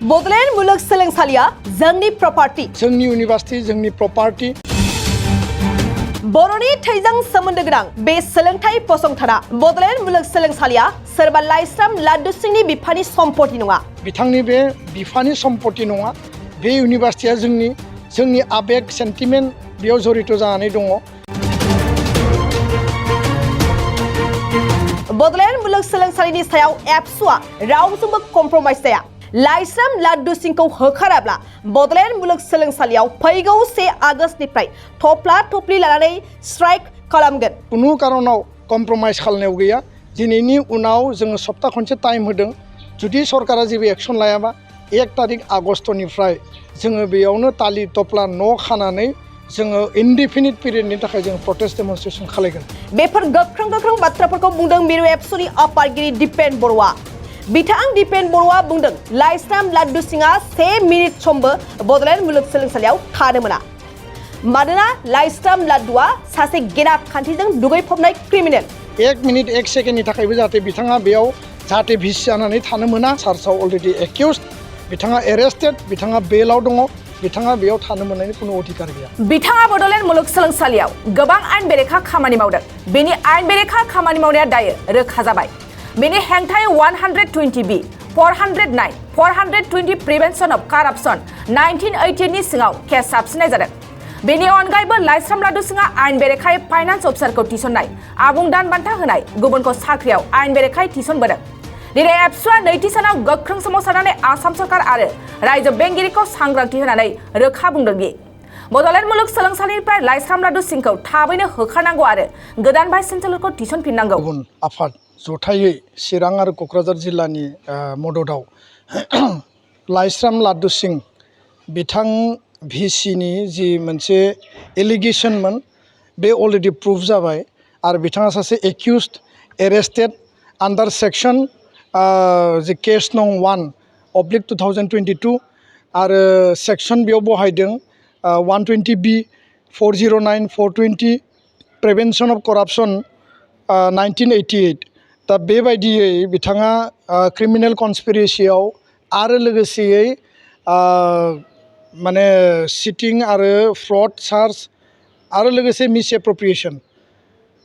बड'लेण्ड मुलुगसोलोंसालिया जोंनि प्रपार्टी जोंनि इउनिभार्सिटी जोंनि प्रपार्टी बर'नि थैजों सोमोन्दो गोनां बे सोलोंथाइ फसंथाना बड'लेण्ड मुलुगसोलोंसालिया सोरबा लाइस्राम लादु सिंनि बिफानि सम्पति नङा बिथांनि बे बिफानि सम्पति नङा बे इउनिभार्सिटीया जोंनि आबेग सेन्टिमेन्ट बेयाव जड़ित जानानै दङ बड'लेण्ड मुलुगसोलोंसालिनि सायाव एबसुआ रावजोंबो कम्प्रमाइज जाया लाइस्राम लादु सिंखौ होखाराब्ला बड'लेण्ड मुलुगसोलोंसालियाव फैगौ 1 आगस्तनिफ्राय थफ्ला थफ्लि लानानै स्ट्राइक खालामगोन कुनु कारनाव कम्प्रमाइज खालामनायाव गैया दिनैनि उनाव जोङो सप्ता खनसे टाइम होदों जुदि सरकारा जेबो एक्सन लायाबा 1 तारिख आगस्तनिफ्राय जोङो बेयावनो तालि तफ्ला न' खानानै जोङो इनडिफिनिट पिरियडनि थाखाय जों प्रोटेस्ट डेमनस्ट्रेशन खालामगोन बेफोर गोख्रों बाथ्राफोरखौ बुंदों मिरु एबसुनि आफादगिरि दिपेन बर'आ बिथां दिपेन बर'आ बुंदों लाइस्राम लादु सिंआ 1 मिनिट समबो बड'लेण्ड मुलुगसोलोंसालियाव थानो मोना मानोना लाइस्राम लादुआ सासे गेना खान्थिजों दुगैफबनाय क्रिमिनेल 1 मिनिट 1 सेकेन्डनि थाखायबो जाहाथे बिथाङा बेयाव जाहाथे भिसि जानानै थानो मोना चार्जआव अलरेडि एक्यूज्ड बिथाङा एरेस्टेड बिथाङा बेलाव दङ बिथाङा बेयाव थानो मोननायनि कुनु अधिकार गैया बिथाङा बड'लेण्ड मुलुगसोलोंसालियाव गोबां आयेन बेरेखा खामानि मावदों बेनि आयेन बेरेखा खामानि मावनाया दायो रोखा जाबाय बेनि हेंथायै 120B 409 420 प्रिभेन्सन अफ कारापसन 1918 नि सिङाव केस साबसिननाय जादों बेनि अनगायैबो लाइस्राम लादु सिंआ आयेन बेरेखायै फाइनान्स अफिसारखौ थिसननाय आबुं दान बान्था होनाय गुबुनखौ साख्रियाव आयेन बेरेखायै थिसनबोदों दिनै एबसुआ नैथि सानाव गोख्रों सोमावसारनानै आसाम सरकार आरो रायजो बेंगिरिखौ सांग्रांथि होनानै रोखा बुंदों दि बड'लेण्ड मुलुगसोलोंसालिनिफ्राय लाइस्राम लादु सिंखौ थाबैनो होखारनांगौ आरो गोदान भाइस चेन्सेलरखौ थिसनफिननांगौ गुबुन आफाद जथायै चिरां आरो क'क्राझार जिल्लानि मददाव लाइस्राम लादु सिं बिथां भिसिनि जि मोनसे एलिगेशनमोन बे अलरेडि प्रुफ जाबाय आरो बिथाङा सासे एक्यूज्ड एरेस्टेड आन्डार सेक्सन जि केस नं 1/2022 आरो सेक्सन बेयाव बहायदों 120B 409 420 प्रिभेन्सन अफ करापसन 1988 दा बेबायदियै बिथाङा क्रिमिनेल कनस्पिरेसियाव आरो लोगोसेयै माने सिटिं आरो फ्रड चार्ज आरो लोगोसे मिसएप्रोप्रिएशन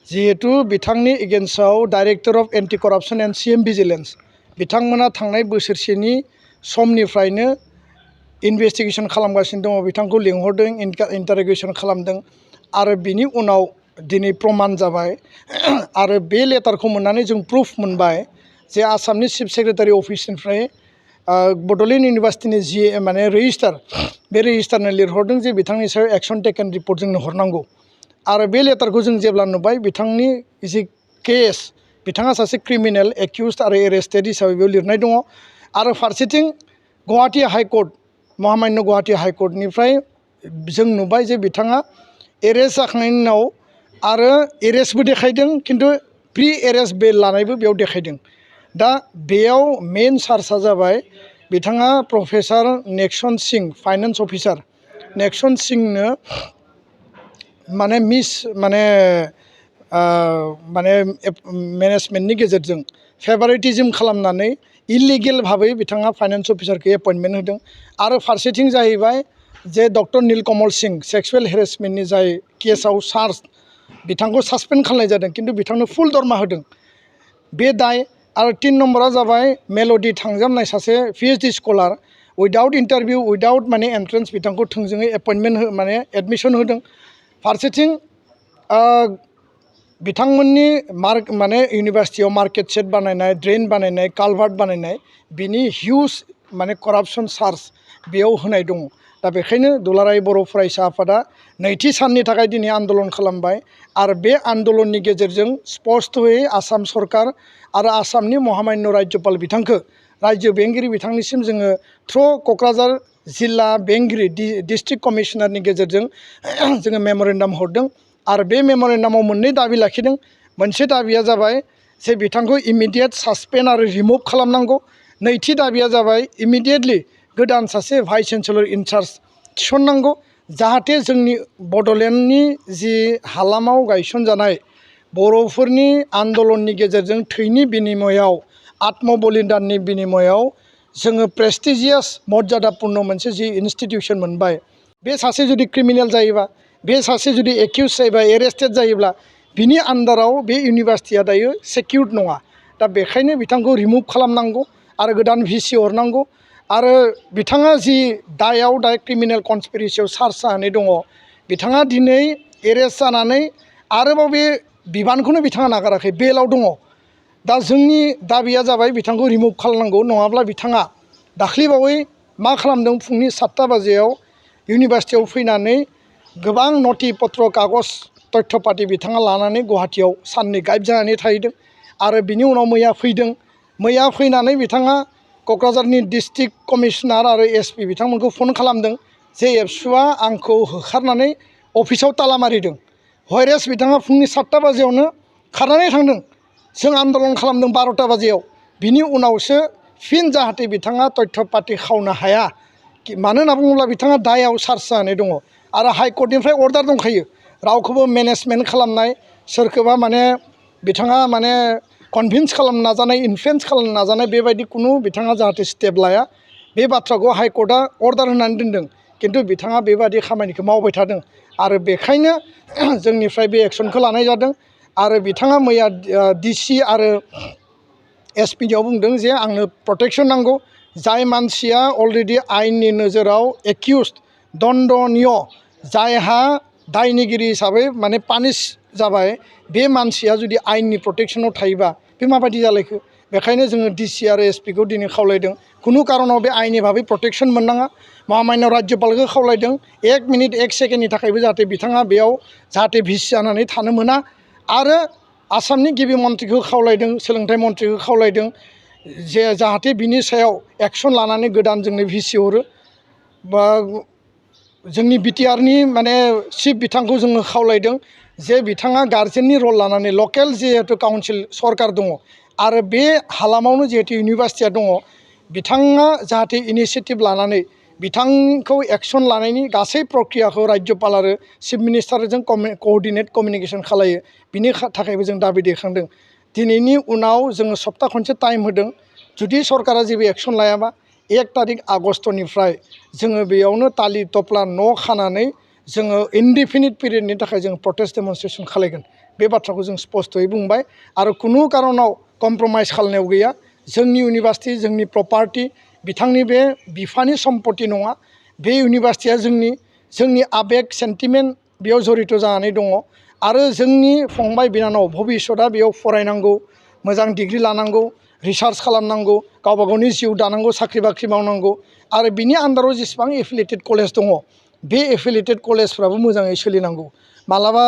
जिहेतु बिथांनि एगेन्स्टआव director of anti corruption and CM vigilance बिथांमोना थांनाय बोसोरसेनि समनिफ्रायनो इनभेस्टिगेशन खालामगासिनो दङ बिथांखौ लिंहरदों इन्टारोगेशन खालामदों आरो बिनि उनाव दिनै प्रमाण जाबाय आरो बे लेटारखौ मोननानै जों प्रुफ मोनबाय जे आसामनि चिफ सेक्रेटारि अफिसनिफ्राय बड'लेण्ड इउनिभार्सिटिनि माने रेजिस्टार बे रेजिस्टारनो लिरहरदों जे बिथांनि सायाव एक्सन टेकेन रिपर्ट जोंनो हरनांगौ आरो बे लेटारखौ जों जेब्ला नुबाय बिथांनि जि केस बिथाङा सासे क्रिमिनेल एक्यूज्ड आरो एरेस्टेड हिसाबै बेयाव लिरनाय दङ आरो फारसेथिं गुवाहाटी हाइकर्ट महामान्य गुवाहाटी हाइकर्टनिफ्राय जों नुबाय जे बिथाङा एरेस्ट जाखांनायनि उनाव आरो एरेस्टबो देखायदों खिन्थु प्रि एरेस्ट बेल लानायबो बेयाव देखायदों दा बेयाव मेन चार्जआ जाबाय बिथाङा प्रफेसार नेक्सन सिं फाइनान्स अफिसार नेक्सन सिंनो माने मेनेजमेन्टनि गेजेरजों फेभारिटिज्म खालामनानै इलिगेल भाबै बिथाङा फाइनान्स अफिसारखौ एपइन्टमेन्ट होदों आरो फारसेथिं जाहैबाय जे डक्टर नीलकमल सिंह सेक्सुवेल हेरेसमेन्टनि जाय केसाव चार्ज बिथांखौ सासपेन्ड खालामनाय जादों खिन्थु बिथांनो फुल दरमा होदों बे दाय आरो 3 नम्बरा जाबाय मेल'डि थांजामनाय सासे PhD scholar without interview without माने एन्ट्रेन्स बिथांखौ थोंजोङै एपइन्टमेन्ट माने एडमिसन होदों फारसेथिं बिथांमोननि माने इउनिभार्सिटियाव मार्केट सेट बानायनाय ड्रेन बानायनाय कालभार्ट बानायनाय बिनि हिउज माने करापसन चार्ज बेयाव होनाय दङ दा बेखायनो दुलाराय बर' फरायसा आफादा नैथि साननि थाखाय दिनै आन्दलन खालामबाय आरो बे आन्दलननि गेजेरजों स्पष्टयै आसाम सरकार आरो आसामनि महामान्य राज्यपाल बिथांखौ रायजो बेंगिरि बिथांनिसिम जोङो थ्र' क'क्राझार जिल्ला बेंगिरि डिस्ट्रिक्ट कमिशनारनि गेजेरजों जोङो मेम'रेन्डाम हरदों आरो बे मेम'रेन्डामाव मोननै दाबि लाखिदों मोनसे दाबिया जाबाय जे बिथांखौ इमिडियेट सासपेन्ड आरो रिमुभ खालामनांगौ नैथि दाबिया जाबाय इमिडियेटलि गोदान सासे भाइस चेन्सेलर इनचार्ज थिसननांगौ जाहाथे जोंनि बड'लेण्डनि जि हालामाव गायसनजानाय बर'फोरनि आन्दलननि गेजेरजों थैनि बिनिमयाव आत्म बलिदाननि बिनिमयाव जोङो प्रेस्टिजियास मर्यादापूर्ण मोनसे जि इनस्टिटिउसन मोनबाय बे सासे जुदि क्रिमिनेल जायोबा बे सासे जुदि एक्यूज जायोबा एरेस्टेड जायोब्ला बिनि आन्डाराव बे इउनिभार्सिटिया दायो सेकिउर्ड नङा दा बेखायनो बिथांखौ रिमुभ खालामनांगौ आरो गोदान भिसि हरनांगौ आरो बिथाङा जि दायाव दा क्रिमिनेल कनस्पिरेसियाव चार्ज जानानै दङ बिथाङा दिनै एरेस्ट जानानै आरोबाव बे बिबानखौनो बिथाङा नागाराखै बेलाव दङ दा जोंनि दाबिया जाबाय बिथांखौ रिमुभ खालामनांगौ नङाब्ला बिथाङा दाख्लैबावै मा खालामदों फुंनि 7टा बाजियाव इउनिभार्सिटियाव फैनानै गोबां नथि पत्र कागज तथ्य पाति बिथाङा लानानै गुवाहाटियाव साननै गाइब जानानै थाहैदों आरो बिनि उनाव मैया फैदों मैया फैनानै बिथाङा क'क्राझारनि डिस्ट्रिक्ट कमिशनार आरो एसपि बिथांमोनखौ फन खालामदों जे एबसुआ आंखौ होखारनानै अफिसाव ताला मारिदों हयरेस बिथाङा फुंनि 7टा बाजियावनो खारनानै थांदों जों आन्दलन खालामदों 12टा बाजियाव बिनि उनावसो फिन जाहाथे बिथाङा तथ्य पाति खावनो हाया मानो होनना बुङोब्ला बिथाङा दायाव चार्ज जानानै दङ आरो हाइकर्टनिफ्राय अर्डार दंखायो रावखौबो मेनेजमेन्ट खालामनाय सोरखौबा माने बिथाङा माने कनभिन्स खालामनो नाजानाय इनफ्लुयेन्स खालामनो नाजानाय बेबायदि कुनु बिथाङा जाहाथे स्टेप लाया बे बाथ्राखौ हाइकर्टआ अर्डार होनानै दोनदों किन्तु बिथाङा बेबायदि खामानिखौ मावबाय थादों आरो बेखायनो जोंनिफ्राय बे एक्सनखौ लानाय जादों आरो बिथाङा मैया डिसि आरो एसपिनियाव बुंदों जे आंनो प्रटेक्सन नांगौ जाय मानसिया अलरेडि आयेननि नोजोराव एक्यूज्ड दन्दनीय जायहा दायनिगिरि हिसाबै माने पानिश जाबाय बे मानसिया जुदि आयेननि प्रटेक्सनाव थायोबा बे माबायदि जालायखो बेखायनो जोङो डिसि आरो एसपिखौ दिनै खावलायदों खुनु कारनाव बे आयेननि भाबै प्रटेक्सन मोननाङा महामान्य राज्यपालखौ खावलायदों 1 मिनिट 1 सेकेन्डनि थाखायबो जाहाथे बिथाङा बेयाव जाहाथे भिसि जानानै थानो मोना आरो आसामनि गिबि मन्थ्रिखौ खावलायदों सोलोंथाइ मन्थ्रिखौ खावलायदों जे जाहाथे बिनि सायाव एक्सन लानानै गोदान जोंनो भिसि हरो बा जोंनि बिटिआरनि माने चिफ बिथांखौ जोङो खावलायदों जे बिथाङा गार्जेननि रल लानानै लकेल जिहेतु काउन्सिल सरकार दङ आरो बे हालामावनो जिहेतु इउनिभार्सिटिया दङ बिथाङा जाहाथे इनिसियेटिभ लानानै बिथांखौ एक्सन लानायनि गासै प्रक्रियाखौ राज्यपाल आरो चिफ मिनिस्टारजों कअर्डिनेट कमिउनिकेसन खालायो बिनि थाखायबो जों दाबि दैखांदों दिनैनि उनाव जोङो सप्ता खनसे टाइम होदों जुदि सरकारा जेबो एक्सन लायाबा 1 तारिख आगस्टनिफ्राय जोङो बेयावनो तालि तफ्ला न' खानानै जोङो इनडिफिनिट पिरियडनि थाखाय जों प्रटेस्ट डेमनस्ट्रेसन खालायगोन बे बाथ्राखौ जों स्पष्टयै बुंबाय आरो खुनु कारनाव कमप्रमाइज खालामनायाव गैया जोंनि इउनिभार्सिटि जोंनि प्रपार्टि बिथांनि बे बिफानि सम्पति नङा बे इउनिभार्सिटिया जोंनि आबेग सेन्टिमेन्ट बेयाव जड़ित जानानै दङ आरो जोंनि फंबाय बिनानाव भबिष्यतआ बेयाव फरायनांगौ मोजां डिग्री लानांगौ रिसार्च खालामनांगौ गावबा गावनि जिउ दानांगौ साख्रि बाख्रि मावनांगौ आरो बिनि आन्डाराव जेसेबां एफिलिएटेड कलेज दङ बे एफिलिएटेड कलेजफ्राबो मोजाङै सोलिनांगौ मालाबा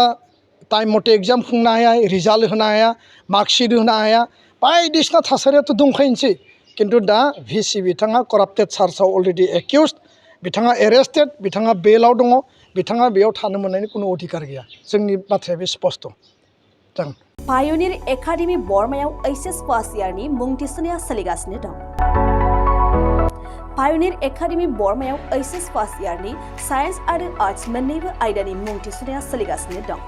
टाइम मथे एग्जाम खुंनो हाया रिजाल्ट होनो हाया मार्कशीट होनो हाया बायदिसिना थासारियाथ' दंखायोसै किन्तु दा भिसि बिथाङा कराप्टेड चार्जआव अलरेडि एक्यूज्ड बिथाङा एरेस्टेड बिथाङा बेलाव दङ बिथाङा बेयाव थानो मोननायनि कुनु अधिकार गैया जोंनि बाथ्राया बे स्पष्ट जागोन पायनिर एकाडेमि बर्मायाव एचएस फार्स्ट इयारनि मुं थिसननाया सोलिगासिनो दं पायनिर एकाडेमि बर्मायाव एचएस फार्स्ट इयारनि साइन्स आरो आर्ट्स मोन्नैबो आयदानि मुं थिसननाया सोलिगासिनो दं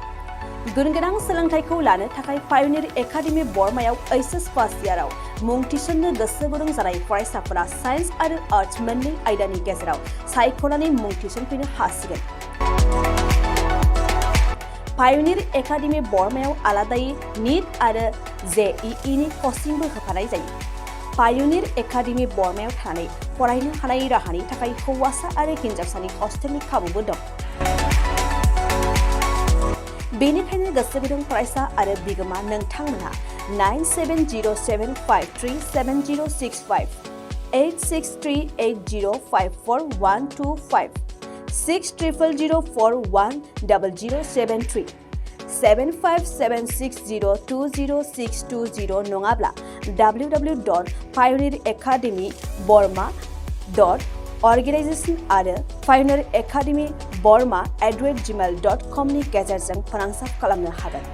गुनगोनां सोलोंथाइखौ लानो थाखाय पायनिर एकाडेमि बर्मायाव एचएस फार्स्ट इयाराव मुं थिसननो गोसो गुदुं जानाय फरायसाफोरा साइन्स आरो आर्ट्स मोन्नै आयदानि गेजेराव सायख'नानै मुं थिसनफैनो हासिगोन पायनिर एकाडेमि बर्मायाव आलादायै नीट आरो जेईई नि कचिंबो होफानाय जायो पायनिर एकाडेमि बर्मायाव थानानै फरायनो हानाय राहानि थाखाय हौवासा आरो हिन्जावसानि हस्टेलनि खाबुबो दं बेनिखायनो गोसो गुदुं फरायसा आरो बिगोमा नोंथांमोनहा 9707537065 8638054125 6000410073 7576020620 नङाब्ला www.pioneeracademyborma.organization आरो pioneeracademyborma@gmail.com नि गेजेरजों फोनांजाब खालामनो हागोन।